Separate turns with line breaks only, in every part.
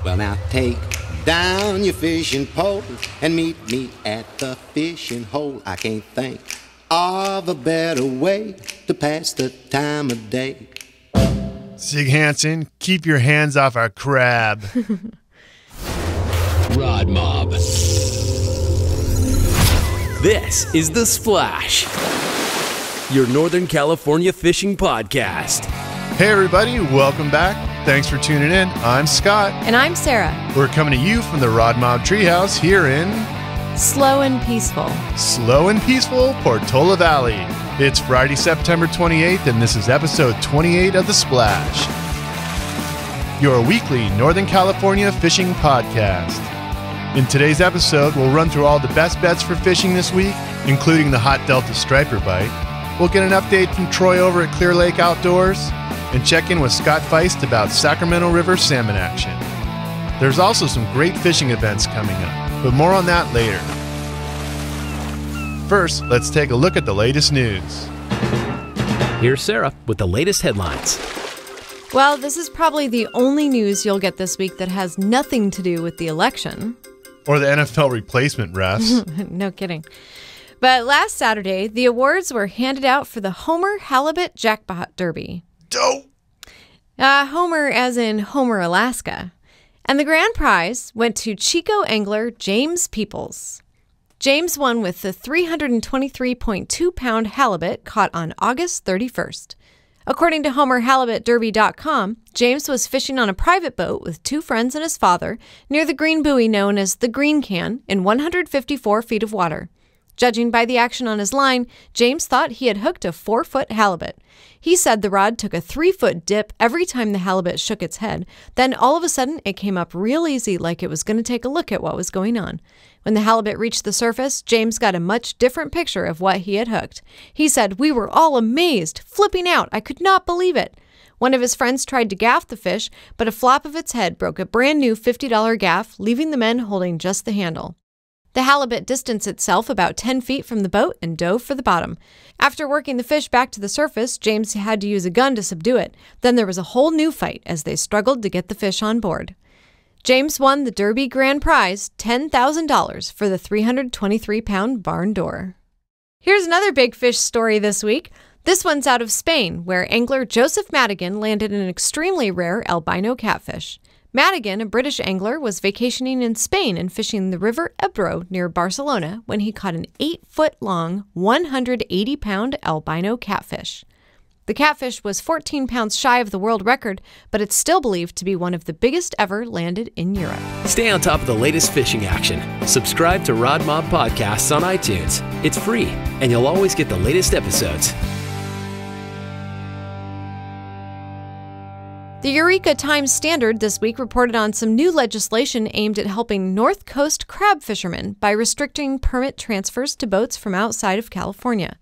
Well, now take down your fishing pole and meet me at the fishing hole. I can't think of a better way to pass the time of day.
Sig Hansen, keep your hands off our crab.
RodMob. This is The Splash, your Northern California fishing podcast.
Hey everybody, welcome back. Thanks for tuning in. I'm Scott.
And I'm Sarah.
We're coming to you from the RodMob Treehouse here in
Slow and Peaceful,
Portola Valley. It's Friday, September 28th, and this is episode 28 of The Splash, your weekly Northern California fishing podcast. In today's episode, we'll run through all the best bets for fishing this week, including the Hot Delta Striper Bite. We'll get an update from Troy over at Clear Lake Outdoors, and check in with Scott Feist about Sacramento River salmon action. There's also some great fishing events coming up, but more on that later. First, let's take a look at the latest news.
Here's Sarah with the latest headlines.
Well, this is probably the only news you'll get this week that has nothing to do with the election.
Or the NFL replacement refs.
No kidding. But last Saturday, the awards were handed out for the Homer Halibut Jackpot Derby.
Dope!
Homer as in Homer, Alaska. And the grand prize went to Chico angler James Peoples. James won with the 323.2-pound halibut caught on August 31st. According to HomerHalibutDerby.com, James was fishing on a private boat with two friends and his father near the green buoy known as the Green Can in 154 feet of water. Judging by the action on his line, James thought he had hooked a 4-foot halibut. He said the rod took a 3-foot dip every time the halibut shook its head. Then all of a sudden, it came up real easy like it was going to take a look at what was going on. When the halibut reached the surface, James got a much different picture of what he had hooked. He said, "We were all amazed, flipping out. I could not believe it." One of his friends tried to gaff the fish, but a flop of its head broke a brand new $50 gaff, leaving the men holding just the handle. The halibut distanced itself about 10 feet from the boat and dove for the bottom. After working the fish back to the surface, James had to use a gun to subdue it. Then there was a whole new fight as they struggled to get the fish on board. James won the Derby grand prize, $10,000 for the 323-pound barn door. Here's another big fish story this week. This one's out of Spain, where angler Joseph Madigan landed an extremely rare albino catfish. Madigan, a British angler, was vacationing in Spain and fishing the River Ebro near Barcelona when he caught an 8-foot-long, 180-pound albino catfish. The catfish was 14 pounds shy of the world record, but it's still believed to be one of the biggest ever landed in Europe.
Stay on top of the latest fishing action. Subscribe to RodMob Podcasts on iTunes. It's free, and you'll always get the latest episodes.
The Eureka Times-Standard this week reported on some new legislation aimed at helping North Coast crab fishermen by restricting permit transfers to boats from outside of California.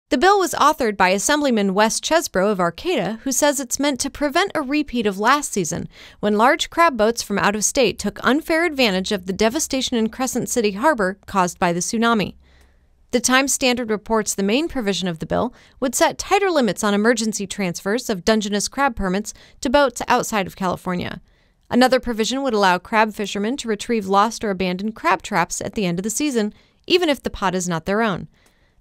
The bill was authored by Assemblyman Wes Chesbro of Arcata, who says it's meant to prevent a repeat of last season, when large crab boats from out of state took unfair advantage of the devastation in Crescent City Harbor caused by the tsunami. The Times-Standard reports the main provision of the bill would set tighter limits on emergency transfers of Dungeness crab permits to boats outside of California. Another provision would allow crab fishermen to retrieve lost or abandoned crab traps at the end of the season, even if the pot is not their own.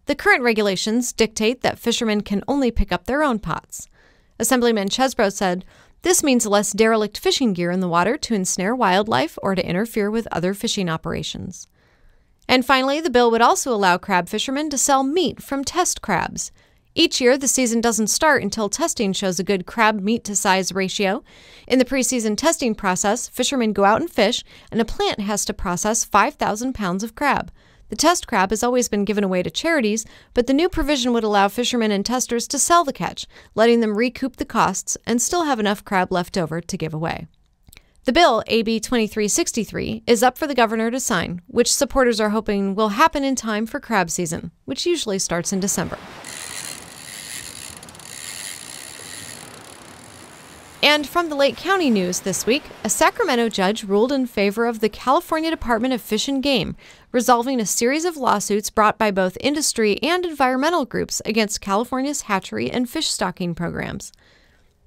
The current regulations dictate that fishermen can only pick up their own pots. Assemblyman Chesbro said, "This means less derelict fishing gear in the water to ensnare wildlife or to interfere with other fishing operations." And finally, the bill would also allow crab fishermen to sell meat from test crabs. Each year, the season doesn't start until testing shows a good crab meat-to-size ratio. In the preseason testing process, fishermen go out and fish, and a plant has to process 5,000 pounds of crab. The test crab has always been given away to charities, but the new provision would allow fishermen and testers to sell the catch, letting them recoup the costs and still have enough crab left over to give away. The bill, AB 2363, is up for the governor to sign, which supporters are hoping will happen in time for crab season, which usually starts in December. And from the Lake County news this week, a Sacramento judge ruled in favor of the California Department of Fish and Game, resolving a series of lawsuits brought by both industry and environmental groups against California's hatchery and fish stocking programs.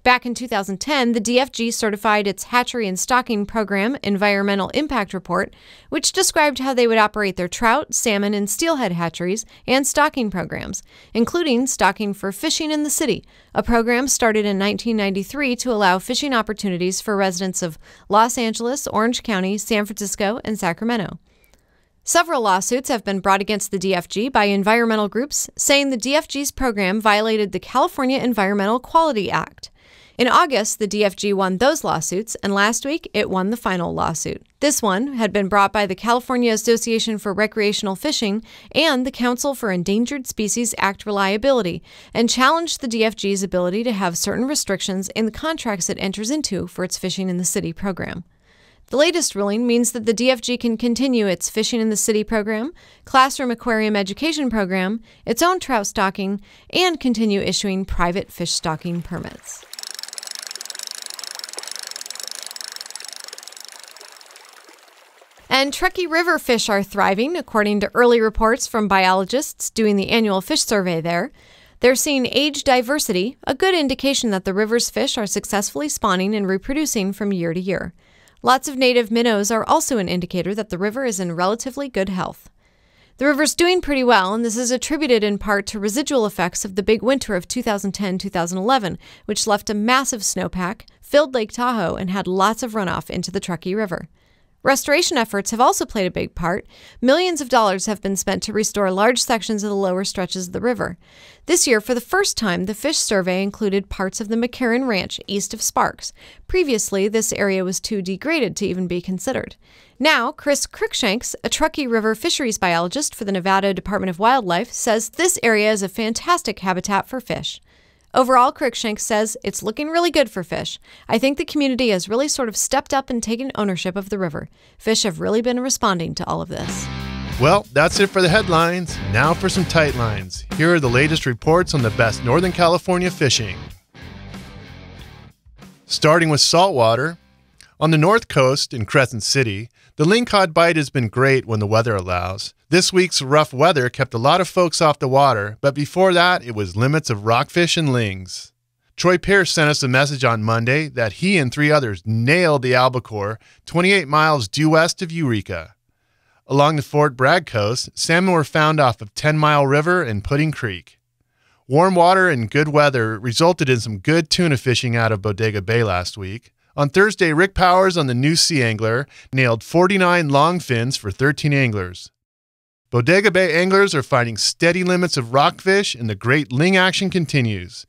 Back in 2010, the DFG certified its Hatchery and Stocking Program Environmental Impact Report, which described how they would operate their trout, salmon, and steelhead hatcheries and stocking programs, including stocking for fishing in the city, a program started in 1993 to allow fishing opportunities for residents of Los Angeles, Orange County, San Francisco, and Sacramento. Several lawsuits have been brought against the DFG by environmental groups, saying the DFG's program violated the California Environmental Quality Act. In August, the DFG won those lawsuits, and last week it won the final lawsuit. This one had been brought by the California Association for Recreational Fishing and the Council for Endangered Species Act reliability, and challenged the DFG's ability to have certain restrictions in the contracts it enters into for its Fishing in the City program. The latest ruling means that the DFG can continue its Fishing in the City program, classroom aquarium education program, its own trout stocking, and continue issuing private fish stocking permits. And Truckee River fish are thriving, according to early reports from biologists doing the annual fish survey there. They're seeing age diversity, a good indication that the river's fish are successfully spawning and reproducing from year to year. Lots of native minnows are also an indicator that the river is in relatively good health. The river's doing pretty well, and this is attributed in part to residual effects of the big winter of 2010-2011, which left a massive snowpack, filled Lake Tahoe, and had lots of runoff into the Truckee River. Restoration efforts have also played a big part. Millions of dollars have been spent to restore large sections of the lower stretches of the river. This year, for the first time, the fish survey included parts of the McCarran Ranch east of Sparks. Previously, this area was too degraded to even be considered. Now, Chris Cruikshanks, a Truckee River fisheries biologist for the Nevada Department of Wildlife, says this area is a fantastic habitat for fish. Overall, Cruikshanks says, it's looking really good for fish. I think the community has really sort of stepped up and taken ownership of the river. Fish have really been responding to all of this.
Well, that's it for the headlines. Now for some tight lines. Here are the latest reports on the best Northern California fishing. Starting with saltwater. On the North Coast in Crescent City, the lingcod bite has been great when the weather allows. This week's rough weather kept a lot of folks off the water, but before that, it was limits of rockfish and lings. Troy Pierce sent us a message on Monday that he and 3 others nailed the albacore 28 miles due west of Eureka. Along the Fort Bragg coast, salmon were found off of 10 Mile River and Pudding Creek. Warm water and good weather resulted in some good tuna fishing out of Bodega Bay last week. On Thursday, Rick Powers on the New Sea Angler nailed 49 longfins for 13 anglers. Bodega Bay anglers are finding steady limits of rockfish, and the great ling action continues.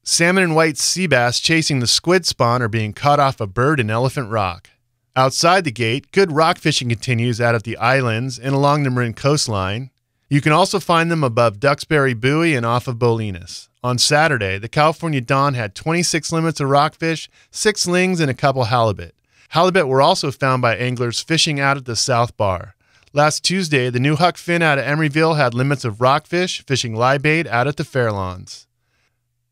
Salmon and white sea bass chasing the squid spawn are being caught off a bird in Elephant Rock. Outside the gate, good rock fishing continues out at the islands and along the Marin coastline. You can also find them above Duxbury Buoy and off of Bolinas. On Saturday, the California Dawn had 26 limits of rockfish, 6 lings, and a couple halibut. Halibut were also found by anglers fishing out at the South Bar. Last Tuesday, the new Huck Finn out of Emeryville had limits of rockfish, fishing liebait out at the Fairlawns.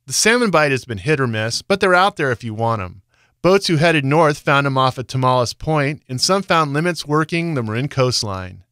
The salmon bite has been hit or miss, but they're out there if you want them. Boats who headed north found them off at Tomales Point, and some found limits working the Marin coastline.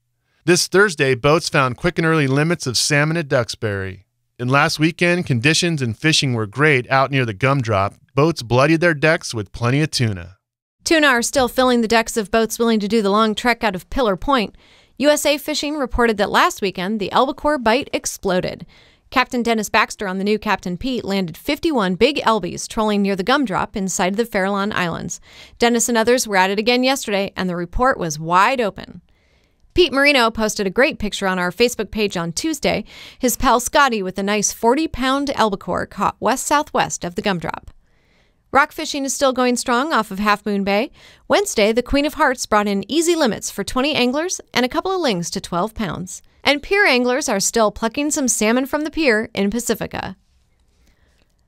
This Thursday, boats found quick and early limits of salmon at Duxbury. And last weekend, conditions and fishing were great out near the Gumdrop. Boats bloodied their decks with plenty of tuna.
Tuna are still filling the decks of boats willing to do the long trek out of Pillar Point. USA Fishing reported that last weekend, the albacore bite exploded. Captain Dennis Baxter on the new Captain Pete landed 51 big albies trolling near the Gumdrop inside the Farallon Islands. Dennis and others were at it again yesterday, and the report was wide open. Pete Marino posted a great picture on our Facebook page on Tuesday, his pal Scotty with a nice 40-pound albacore caught west-southwest of the Gumdrop. Rock fishing is still going strong off of Half Moon Bay. Wednesday, the Queen of Hearts brought in easy limits for 20 anglers and a couple of lings to 12 pounds. And pier anglers are still plucking some salmon from the pier in Pacifica.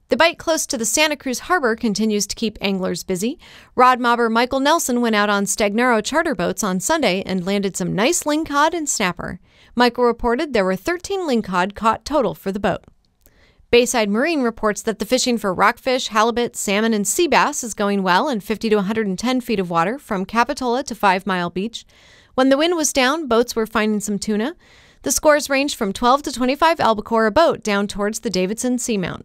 The bite close to the Santa Cruz Harbor continues to keep anglers busy. RodMobber Michael Nelson went out on Stagnaro charter boats on Sunday and landed some nice lingcod and snapper. Michael reported there were 13 lingcod caught total for the boat. Bayside Marine reports that the fishing for rockfish, halibut, salmon, and sea bass is going well in 50 to 110 feet of water from Capitola to 5 Mile Beach. When the wind was down, boats were finding some tuna. The scores ranged from 12 to 25 albacore a boat down towards the Davidson Seamount.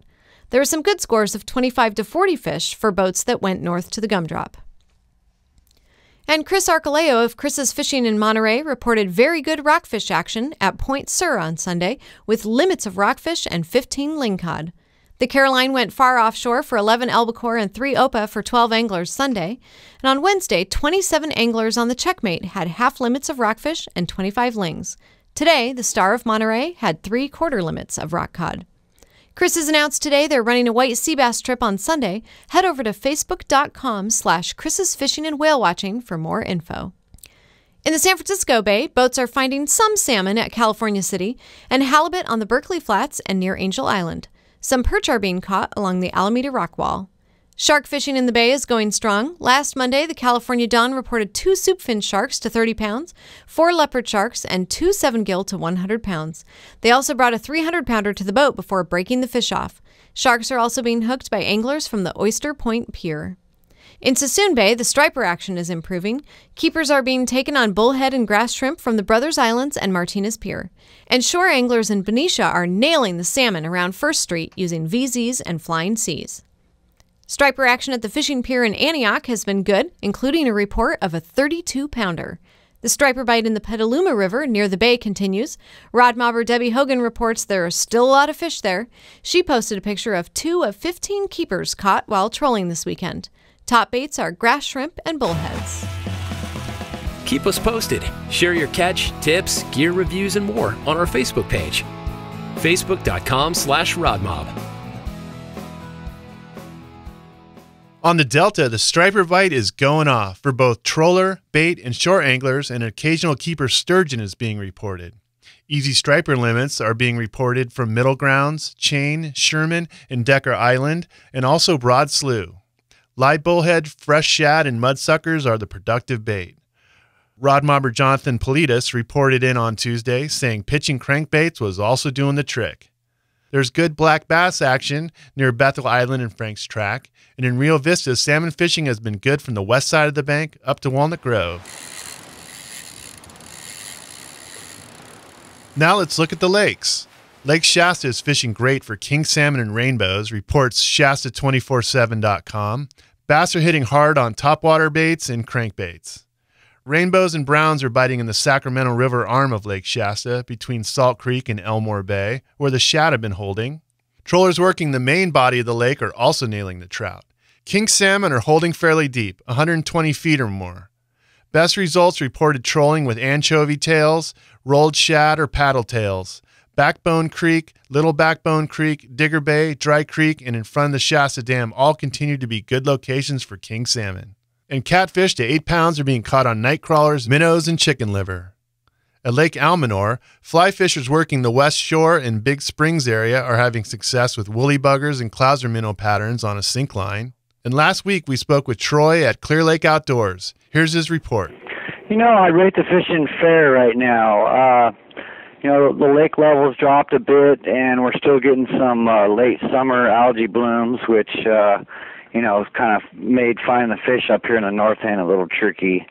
There were some good scores of 25 to 40 fish for boats that went north to the gumdrop. And Chris Archuleo of Chris's Fishing in Monterey reported very good rockfish action at Point Sur on Sunday, with limits of rockfish and 15 lingcod. The Caroline went far offshore for 11 albacore and 3 opa for 12 anglers Sunday. And on Wednesday, 27 anglers on the Checkmate had half limits of rockfish and 25 lings. Today, the Star of Monterey had 3/4 limits of rock cod. Chris has announced today they're running a white sea bass trip on Sunday. Head over to facebook.com/Chris's Fishing and Whale Watching for more info. In the San Francisco Bay, boats are finding some salmon at California City and halibut on the Berkeley Flats and near Angel Island. Some perch are being caught along the Alameda Rock Wall. Shark fishing in the bay is going strong. Last Monday, the California Dawn reported 2 soupfin sharks to 30 pounds, 4 leopard sharks, and 2 7-gill to 100 pounds. They also brought a 300-pounder to the boat before breaking the fish off. Sharks are also being hooked by anglers from the Oyster Point Pier. In Sassoon Bay, the striper action is improving. Keepers are being taken on bullhead and grass shrimp from the Brothers Islands and Martinez Pier. And shore anglers in Benicia are nailing the salmon around First Street using VZs and Flying C's. Striper action at the fishing pier in Antioch has been good, including a report of a 32-pounder. The striper bite in the Petaluma River near the bay continues. RodMobber Debbie Hogan reports there are still a lot of fish there. She posted a picture of 2 of 15 keepers caught while trolling this weekend. Top baits are grass shrimp and bullheads.
Keep us posted. Share your catch, tips, gear reviews, and more on our Facebook page. Facebook.com/RodMob.
On the Delta, the striper bite is going off for both troller, bait, and shore anglers, and an occasional keeper sturgeon is being reported. Easy striper limits are being reported from Middle Grounds, Chain, Sherman, and Decker Island, and also Broad Slough. Live bullhead, fresh shad, and mudsuckers are the productive bait. RodMobber Jonathan Politis reported in on Tuesday, saying pitching crankbaits was also doing the trick. There's good black bass action near Bethel Island and Frank's Track, and in Rio Vista, salmon fishing has been good from the west side of the bank up to Walnut Grove. Now let's look at the lakes. Lake Shasta is fishing great for king salmon and rainbows, reports Shasta247.com. Bass are hitting hard on topwater baits and crankbaits. Rainbows and browns are biting in the Sacramento River arm of Lake Shasta between Salt Creek and Elmore Bay, where the shad have been holding. Trollers working the main body of the lake are also nailing the trout. King salmon are holding fairly deep, 120 feet or more. Best results reported trolling with anchovy tails, rolled shad, or paddle tails. Backbone Creek, Little Backbone Creek, Digger Bay, Dry Creek, and in front of the Shasta Dam all continue to be good locations for king salmon. And catfish to 8 pounds are being caught on night crawlers, minnows, and chicken liver. At Lake Almanor, fly fishers working the west shore and Big Springs area are having success with woolly buggers and clouser minnow patterns on a sink line. And last week we spoke with Troy at Clear Lake Outdoors. Here's his report.
I rate the fishing fair right now. The lake level's dropped a bit, and we're still getting some late summer algae blooms, which it's kind of made finding the fish up here in the north end a little tricky.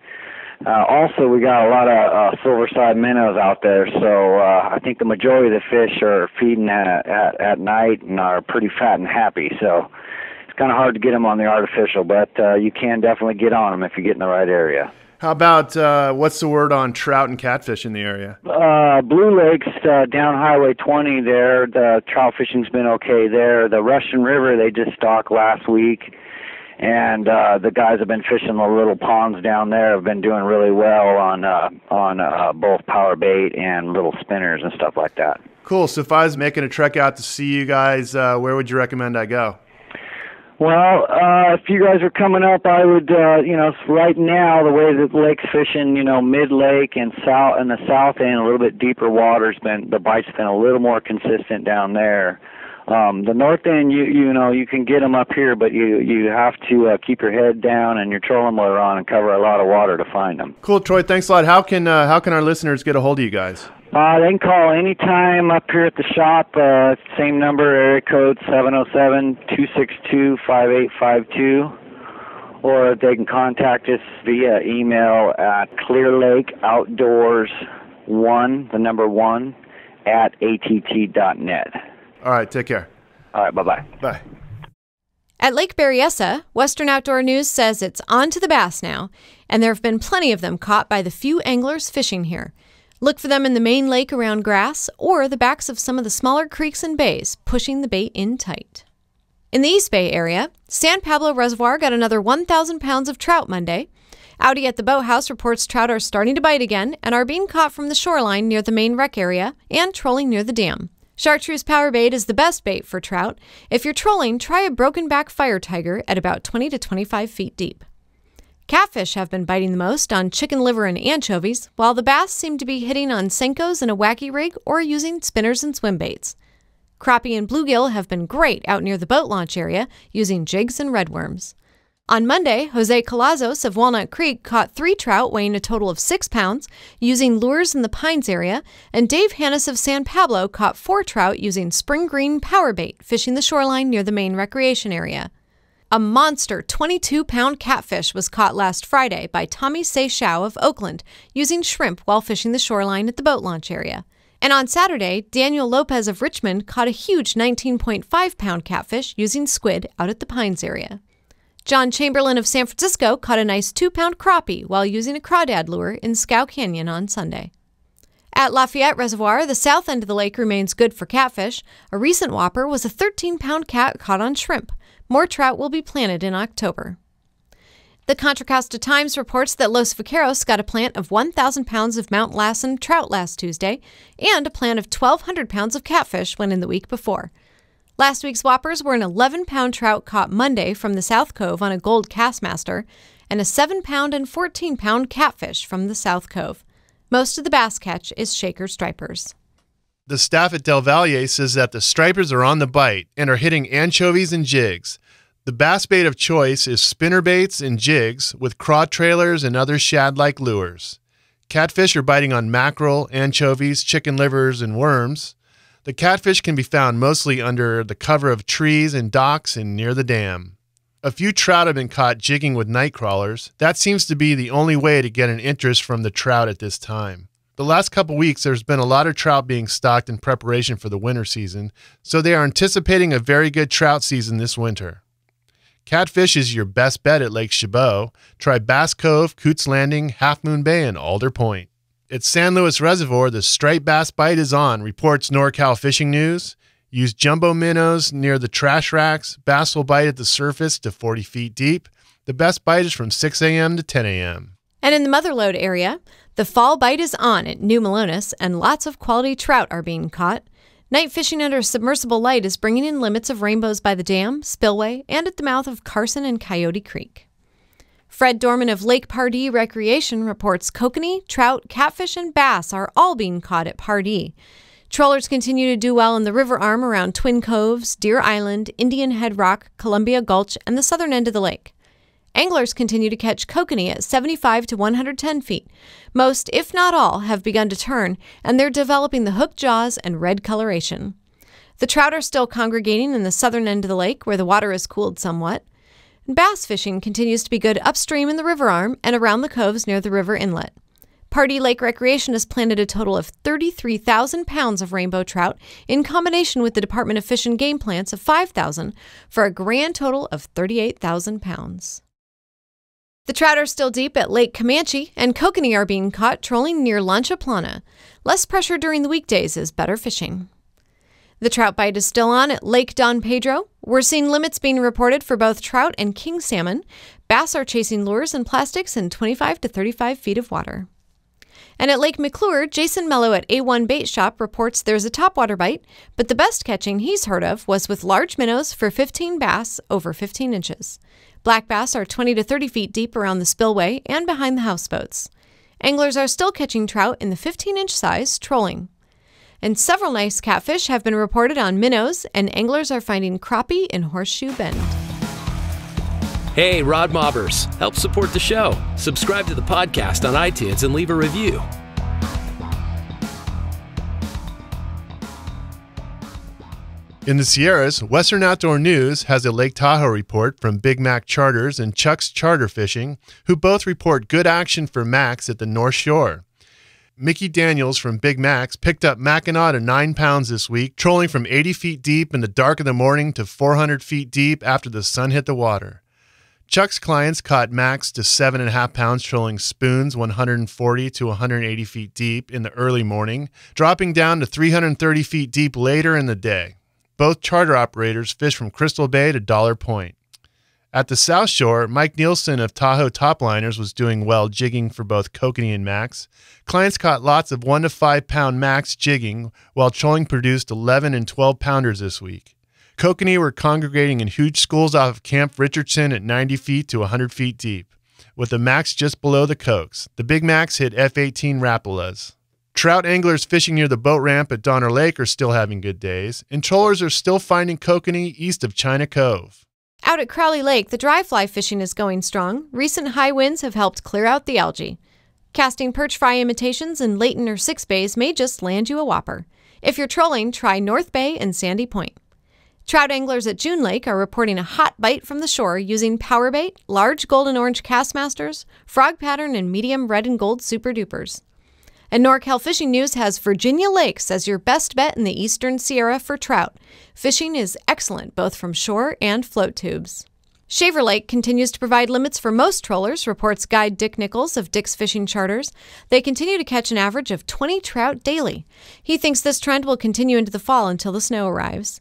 Also, we got a lot of silver-side minnows out there, so I think the majority of the fish are feeding at night and are pretty fat and happy. So it's kind of hard to get them on the artificial, but you can definitely get on them if you get in the right area.
How about, what's the word on trout and catfish in the area?
Blue Lakes, down Highway 20 there, the trout fishing's been okay there. The Russian River, they just stocked last week, and the guys have been fishing the little ponds down there, have been doing really well on both power bait and little spinners and stuff like that.
Cool. So if I was making a trek out to see you guys, where would you recommend I go?
Well, if you guys are coming up, I would, right now, the way that the lake's fishing, mid-lake and the south end, a little bit deeper water's the bite's been a little more consistent down there. The north end, you can get them up here, but you have to keep your head down and your trolling motor on and cover a lot of water to find them.
Cool, Troy. Thanks a lot. How can our listeners get a hold of you guys?
They can call anytime up here at the shop. Same number, area code 707-262-5852. Or they can contact us via email at clearlakeoutdoors1, the number 1, @att.net.
All right, take care.
All right, bye-bye.
Bye.
At Lake Berryessa, Western Outdoor News says it's on to the bass now, and there have been plenty of them caught by the few anglers fishing here. Look for them in the main lake around Grass or the backs of some of the smaller creeks and bays, pushing the bait in tight. In the East Bay area, San Pablo Reservoir got another 1,000 pounds of trout Monday. Audi at the Boathouse reports trout are starting to bite again and are being caught from the shoreline near the main rec area and trolling near the dam. Chartreuse power bait is the best bait for trout. If you're trolling, try a broken back fire tiger at about 20 to 25 feet deep. Catfish have been biting the most on chicken liver and anchovies, while the bass seem to be hitting on Senkos in a wacky rig or using spinners and swim baits. Crappie and bluegill have been great out near the boat launch area using jigs and redworms. On Monday, Jose Calazos of Walnut Creek caught 3 trout weighing a total of 6 pounds using lures in the Pines area, and Dave Hannes of San Pablo caught 4 trout using spring green power bait fishing the shoreline near the main recreation area. A monster 22-pound catfish was caught last Friday by Tommy Seychow of Oakland using shrimp while fishing the shoreline at the boat launch area. And on Saturday, Daniel Lopez of Richmond caught a huge 19.5-pound catfish using squid out at the Pines area. John Chamberlain of San Francisco caught a nice 2-pound crappie while using a crawdad lure in Scow Canyon on Sunday. At Lafayette Reservoir, the south end of the lake remains good for catfish. A recent whopper was a 13-pound cat caught on shrimp. More trout will be planted in October. The Contra Costa Times reports that Los Vaqueros got a plant of 1,000 pounds of Mount Lassen trout last Tuesday, and a plant of 1,200 pounds of catfish went in the week before. Last week's whoppers were an 11-pound trout caught Monday from the South Cove on a Gold Castmaster, and a 7-pound and 14-pound catfish from the South Cove. Most of the bass catch is shaker stripers.
The staff at Del Valle says that the stripers are on the bite and are hitting anchovies and jigs. The bass bait of choice is spinnerbaits and jigs with craw trailers and other shad-like lures. Catfish are biting on mackerel, anchovies, chicken livers, and worms. The catfish can be found mostly under the cover of trees and docks and near the dam. A few trout have been caught jigging with night crawlers. That seems to be the only way to get an interest from the trout at this time. The last couple weeks, there's been a lot of trout being stocked in preparation for the winter season, so they are anticipating a very good trout season this winter. Catfish is your best bet at Lake Chabot. Try Bass Cove, Coots Landing, Half Moon Bay, and Alder Point. At San Luis Reservoir, the striped bass bite is on, reports NorCal Fishing News. Use jumbo minnows near the trash racks. Bass will bite at the surface to 40 feet deep. The best bite is from 6 a.m. to 10 a.m.
And in the Motherlode area, the fall bite is on at New Melones, and lots of quality trout are being caught. Night fishing under submersible light is bringing in limits of rainbows by the dam, spillway, and at the mouth of Carson and Coyote Creek. Fred Dorman of Lake Pardee Recreation reports kokanee, trout, catfish, and bass are all being caught at Pardee. Trollers continue to do well in the river arm around Twin Coves, Deer Island, Indian Head Rock, Columbia Gulch, and the southern end of the lake. Anglers continue to catch kokanee at 75 to 110 feet. Most, if not all, have begun to turn, and they're developing the hook jaws and red coloration. The trout are still congregating in the southern end of the lake, where the water is cooled somewhat. Bass fishing continues to be good upstream in the river arm and around the coves near the river inlet. Pardee Lake Recreation has planted a total of 33,000 pounds of rainbow trout in combination with the Department of Fish and Game plants of 5,000 for a grand total of 38,000 pounds. The trout are still deep at Lake Comanche, and kokanee are being caught trolling near Lancha Plana. Less pressure during the weekdays is better fishing. The trout bite is still on at Lake Don Pedro. We're seeing limits being reported for both trout and king salmon. Bass are chasing lures and plastics in 25 to 35 feet of water. And at Lake McClure, Jason Mello at A1 Bait Shop reports there's a topwater bite, but the best catching he's heard of was with large minnows for 15 bass over 15 inches. Black bass are 20 to 30 feet deep around the spillway and behind the houseboats. Anglers are still catching trout in the 15-inch size, trolling. And several nice catfish have been reported on minnows, and anglers are finding crappie in Horseshoe Bend.
Hey, RodMobbers, help support the show. Subscribe to the podcast on iTunes and leave a review.
In the Sierras, Western Outdoor News has a Lake Tahoe report from Big Mac Charters and Chuck's Charter Fishing, who both report good action for Macs at the North Shore. Mickey Daniels from Big Mac's picked up Mackinac to 9 pounds this week, trolling from 80 feet deep in the dark of the morning to 400 feet deep after the sun hit the water. Chuck's clients caught Max to 7.5 pounds, trolling spoons 140 to 180 feet deep in the early morning, dropping down to 330 feet deep later in the day. Both charter operators fish from Crystal Bay to Dollar Point. At the South Shore, Mike Nielsen of Tahoe Topliners was doing well jigging for both kokanee and max. Clients caught lots of 1 to 5 pound max jigging, while trolling produced 11 and 12 pounders this week. Kokanee were congregating in huge schools off of Camp Richardson at 90 feet to 100 feet deep, with the max just below the cokes. The big max hit F-18 Rapalas. Trout anglers fishing near the boat ramp at Donner Lake are still having good days, and trollers are still finding kokanee east of China Cove.
Out at Crowley Lake, the dry fly fishing is going strong. Recent high winds have helped clear out the algae. Casting perch fry imitations in Layton or Six Bays may just land you a whopper. If you're trolling, try North Bay and Sandy Point. Trout anglers at June Lake are reporting a hot bite from the shore using power bait, large golden orange Castmasters, frog pattern, and medium red and gold super dupers. And NorCal Fishing News has Virginia Lakes as your best bet in the Eastern Sierra for trout. Fishing is excellent both from shore and float tubes. Shaver Lake continues to provide limits for most trollers, reports guide Dick Nichols of Dick's Fishing Charters. They continue to catch an average of 20 trout daily. He thinks this trend will continue into the fall until the snow arrives.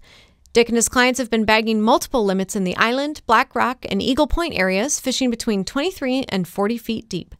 Dick and his clients have been bagging multiple limits in the Island, Black Rock, and Eagle Point areas, fishing between 23 and 40 feet deep.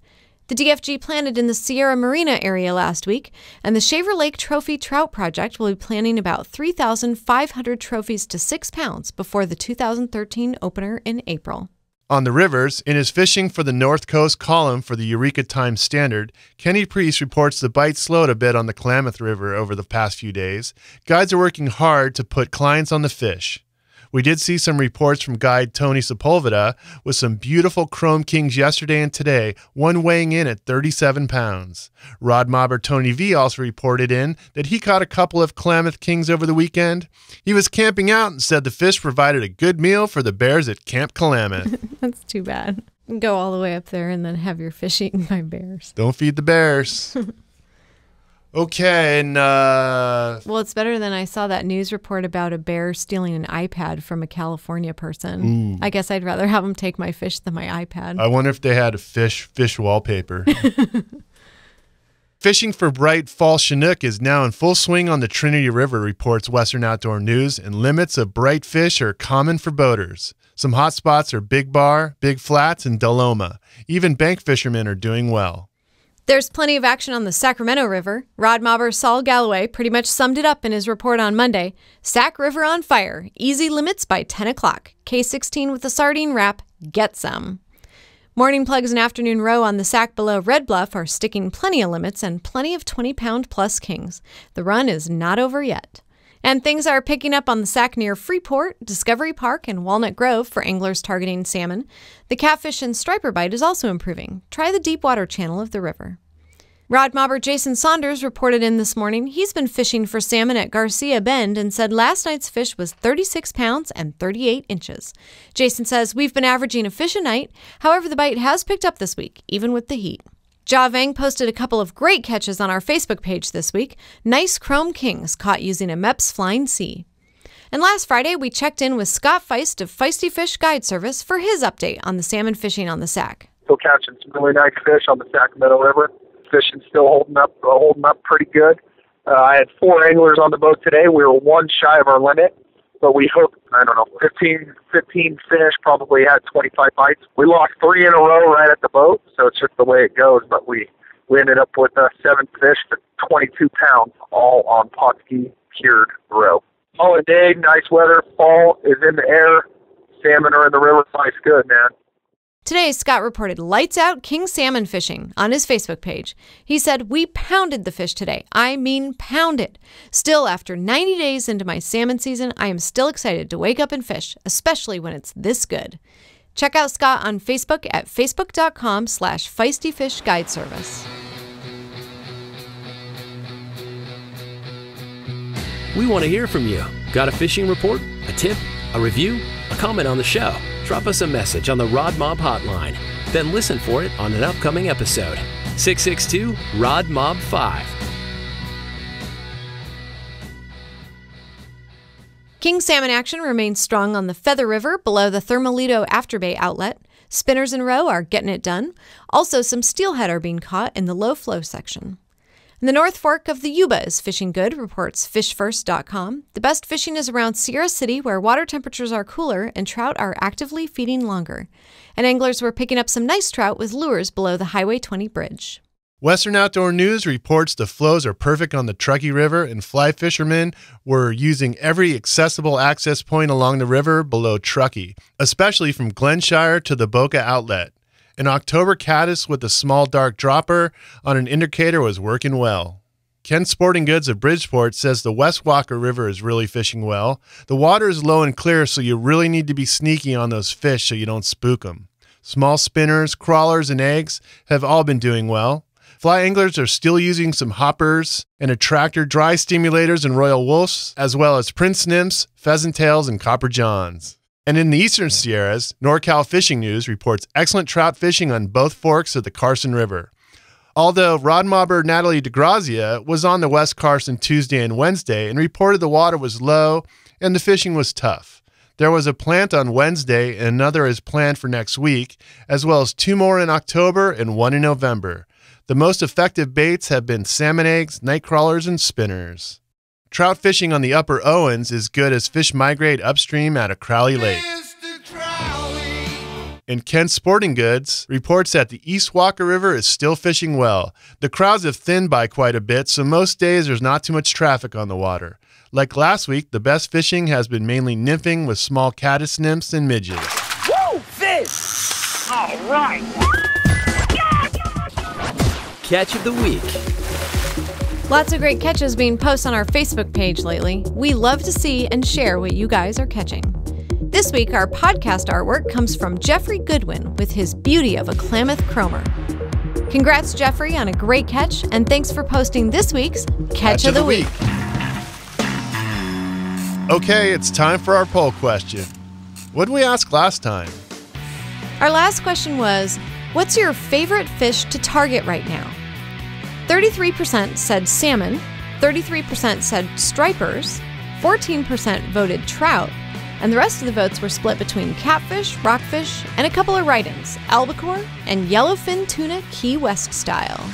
The DFG planted in the Sierra Marina area last week, and the Shaver Lake Trophy Trout Project will be planning about 3,500 trophies to 6 pounds before the 2013 opener in April.
On the rivers, in his Fishing for the North Coast column for the Eureka Times Standard, Kenny Priest reports the bite slowed a bit on the Klamath River over the past few days. Guides are working hard to put clients on the fish. We did see some reports from guide Tony Sepulveda with some beautiful chrome kings yesterday and today, one weighing in at 37 pounds. RodMobber Tony V also reported in that he caught a couple of Klamath kings over the weekend. He was camping out and said the fish provided a good meal for the bears at Camp Klamath.
That's too bad. Go all the way up there and then have your fish eaten by bears.
Don't feed the bears. Okay, and
well, it's better than I saw that news report about a bear stealing an iPad from a California person.
Ooh.
I guess I'd rather have them take my fish than my iPad.
I wonder if they had a fish wallpaper. Fishing for bright fall Chinook is now in full swing on the Trinity River, reports Western Outdoor News, and limits of bright fish are common for boaters. Some hot spots are Big Bar, Big Flats, and Deloma. Even bank fishermen are doing well.
There's plenty of action on the Sacramento River. RodMobber Saul Galloway pretty much summed it up in his report on Monday. Sac River on fire. Easy limits by 10 o'clock. K16 with a sardine wrap. Get some. Morning plugs and afternoon row on the Sac below Red Bluff are sticking plenty of limits and plenty of 20-pound plus kings. The run is not over yet. And things are picking up on the Sac near Freeport, Discovery Park, and Walnut Grove for anglers targeting salmon. The catfish and striper bite is also improving. Try the deep water channel of the river. RodMobber Jason Saunders reported in this morning he's been fishing for salmon at Garcia Bend and said last night's fish was 36 pounds and 38 inches. Jason says, we've been averaging a fish a night. However, the bite has picked up this week, even with the heat. Ja Vang posted a couple of great catches on our Facebook page this week. Nice chrome kings caught using a Mepps Flying C. And last Friday, we checked in with Scott Feist of Feisty Fish Guide Service for his update on the salmon fishing on the Sac.
Still catching some really nice fish on the Sacramento River. Fishing still holding up pretty good. I had 4 anglers on the boat today. We were 1 shy of our limit, but we hooked, 15 fish, probably had 25 bites. We lost 3 in a row right at the boat, so it's just the way it goes. But we ended up with 7 fish to 22 pounds, all on Potski cured roe. All a day, nice weather, fall is in the air, salmon are in the river, life's good, man.
Today, Scott reported lights out king salmon fishing on his Facebook page. He said, we pounded the fish today. I mean pounded. Still, after 90 days into my salmon season, I am still excited to wake up and fish, especially when it's this good. Check out Scott on Facebook at facebook.com/feistyfishguideservice.
We want to hear from you. Got a fishing report, a tip, a review, a comment on the show? Drop us a message on the RodMob hotline. Then listen for it on an upcoming episode. 662-RODMOB5.
King salmon action remains strong on the Feather River below the Thermalito Afterbay outlet. Spinners and roe are getting it done. Also, some steelhead are being caught in the low flow section. And the North Fork of the Yuba is fishing good, reports FishFirst.com. The best fishing is around Sierra City, where water temperatures are cooler and trout are actively feeding longer. And anglers were picking up some nice trout with lures below the Highway 20 bridge.
Western Outdoor News reports the flows are perfect on the Truckee River, and fly fishermen were using every accessible access point along the river below Truckee, especially from Glenshire to the Boca Outlet. An October caddis with a small dark dropper on an indicator was working well. Ken Sporting Goods of Bridgeport says the West Walker River is really fishing well. The water is low and clear, so you really need to be sneaky on those fish so you don't spook them. Small spinners, crawlers, and eggs have all been doing well. Fly anglers are still using some hoppers and attractor dry stimulators and royal wolves, as well as prince nymphs, pheasant tails, and copper johns. And in the eastern Sierras, NorCal Fishing News reports excellent trout fishing on both forks of the Carson River. Although RodMobber Natalie DeGrazia was on the West Carson Tuesday and Wednesday and reported the water was low and the fishing was tough. There was a plant on Wednesday and another is planned for next week, as well as 2 more in October and 1 in November. The most effective baits have been salmon eggs, night crawlers, and spinners. Trout fishing on the upper Owens is good as fish migrate upstream out of Crowley Lake. And Kent Sporting Goods reports that the East Walker River is still fishing well. The crowds have thinned by quite a bit, so most days there's not too much traffic on the water. Like last week, the best fishing has been mainly nymphing with small caddis nymphs and midges.
Woo! Fish! All right!
Catch of the week.
Lots of great catches being posted on our Facebook page lately. We love to see and share what you guys are catching. This week, our podcast artwork comes from Jeffrey Goodwin with his Beauty of a Klamath Cromer. Congrats, Jeffrey, on a great catch, and thanks for posting this week's Catch of the Week.
Okay, it's time for our poll question. What did we ask last time?
Our last question was, what's your favorite fish to target right now? 33% said salmon, 33% said stripers, 14% voted trout, and the rest of the votes were split between catfish, rockfish, and a couple of write-ins, albacore and yellowfin tuna Key West style.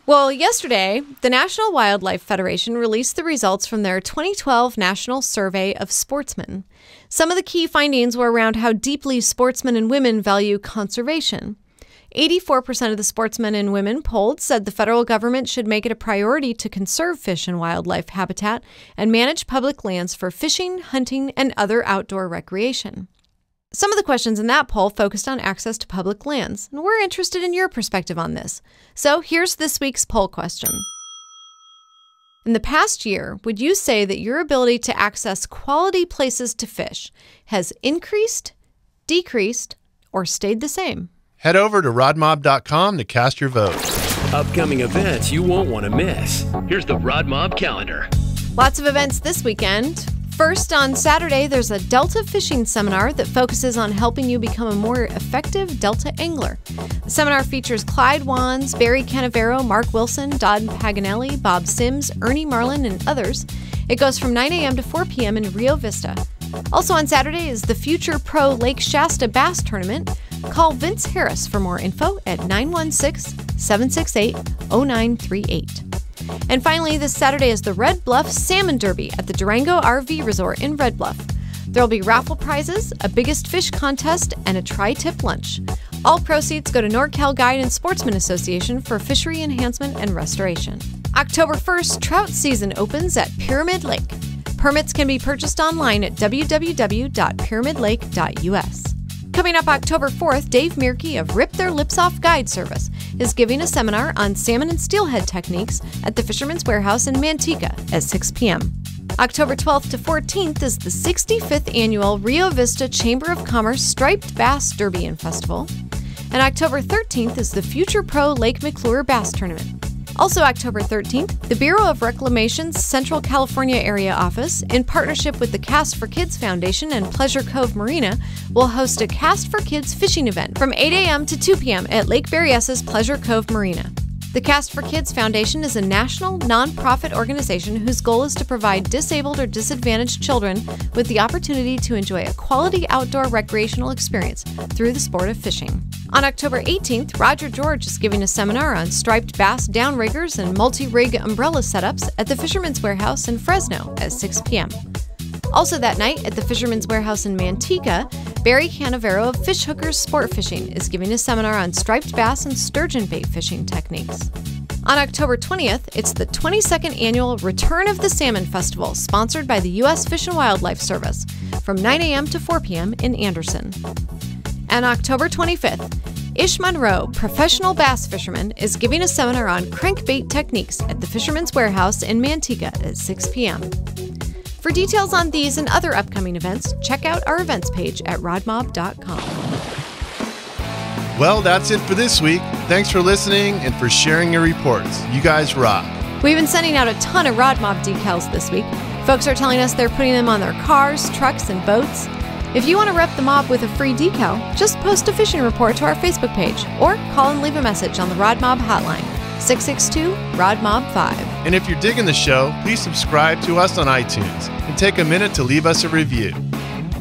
Well, yesterday, the National Wildlife Federation released the results from their 2012 National Survey of Sportsmen. Some of the key findings were around how deeply sportsmen and women value conservation. 84% of the sportsmen and women polled said the federal government should make it a priority to conserve fish and wildlife habitat and manage public lands for fishing, hunting, and other outdoor recreation. Some of the questions in that poll focused on access to public lands, and we're interested in your perspective on this. So here's this week's poll question. In the past year, would you say that your ability to access quality places to fish has increased, decreased, or stayed the same?
Head over to rodmob.com to cast your vote.
Upcoming events you won't want to miss. Here's the RodMob calendar.
Lots of events this weekend. First, on Saturday, there's a Delta fishing seminar that focuses on helping you become a more effective Delta angler. The seminar features Clyde Wands, Barry Canavero, Mark Wilson, Dodd Paganelli, Bob Sims, Ernie Marlin, and others. It goes from 9 a.m. to 4 p.m. in Rio Vista. Also on Saturday is the Future Pro Lake Shasta Bass Tournament. Call Vince Harris for more info at 916-768-0938. And finally, this Saturday is the Red Bluff Salmon Derby at the Durango RV Resort in Red Bluff. There will be raffle prizes, a biggest fish contest, and a tri-tip lunch. All proceeds go to NorCal Guide and Sportsman Association for fishery enhancement and restoration. October 1st, trout season opens at Pyramid Lake. Permits can be purchased online at www.pyramidlake.us. Coming up October 4th, Dave Mearkey of Rip Their Lips Off Guide Service is giving a seminar on salmon and steelhead techniques at the Fisherman's Warehouse in Manteca at 6 p.m. October 12th to 14th is the 65th Annual Rio Vista Chamber of Commerce Striped Bass Derby and Festival. And October 13th is the Future Pro Lake McClure Bass Tournament. Also October 13th, the Bureau of Reclamation's Central California Area Office, in partnership with the Cast for Kids Foundation and Pleasure Cove Marina, will host a Cast for Kids fishing event from 8 a.m. to 2 p.m. at Lake Berryessa's Pleasure Cove Marina. The Cast for Kids Foundation is a national, nonprofit organization whose goal is to provide disabled or disadvantaged children with the opportunity to enjoy a quality outdoor recreational experience through the sport of fishing. On October 18th, Roger George is giving a seminar on striped bass downriggers and multi-rig umbrella setups at the Fisherman's Warehouse in Fresno at 6 p.m. Also that night, at the Fisherman's Warehouse in Manteca, Barry Canavero of Fish Hookers Sport Fishing is giving a seminar on striped bass and sturgeon bait fishing techniques. On October 20th, it's the 22nd annual Return of the Salmon Festival, sponsored by the U.S. Fish and Wildlife Service, from 9 a.m. to 4 p.m. in Anderson. And October 25th, Ish Monroe, professional bass fisherman, is giving a seminar on crankbait techniques at the Fisherman's Warehouse in Manteca at 6 p.m. For details on these and other upcoming events, check out our events page at rodmob.com.
Well, that's it for this week. Thanks for listening and for sharing your reports. You guys rock.
We've been sending out a ton of RodMob decals this week. Folks are telling us they're putting them on their cars, trucks, and boats. If you want to rep the mob with a free decal, just post a fishing report to our Facebook page or call and leave a message on the RodMob hotline, 662-RodMob5.
And if you're digging the show, please subscribe to us on iTunes and take a minute to leave us a review.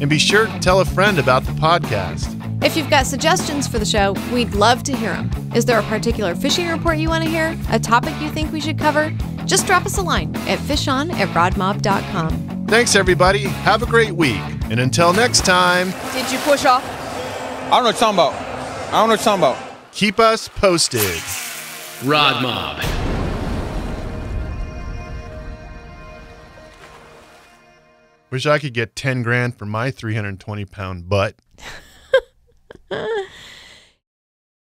And be sure to tell a friend about the podcast.
If you've got suggestions for the show, we'd love to hear them. Is there a particular fishing report you want to hear? A topic you think we should cover? Just drop us a line at fishon@rodmob.com.
Thanks, everybody. Have a great week. And until next time...
Did you push off? I don't know what you're talking about.
Keep us posted.
RodMob.
Wish I could get 10 grand for my 320-pound butt.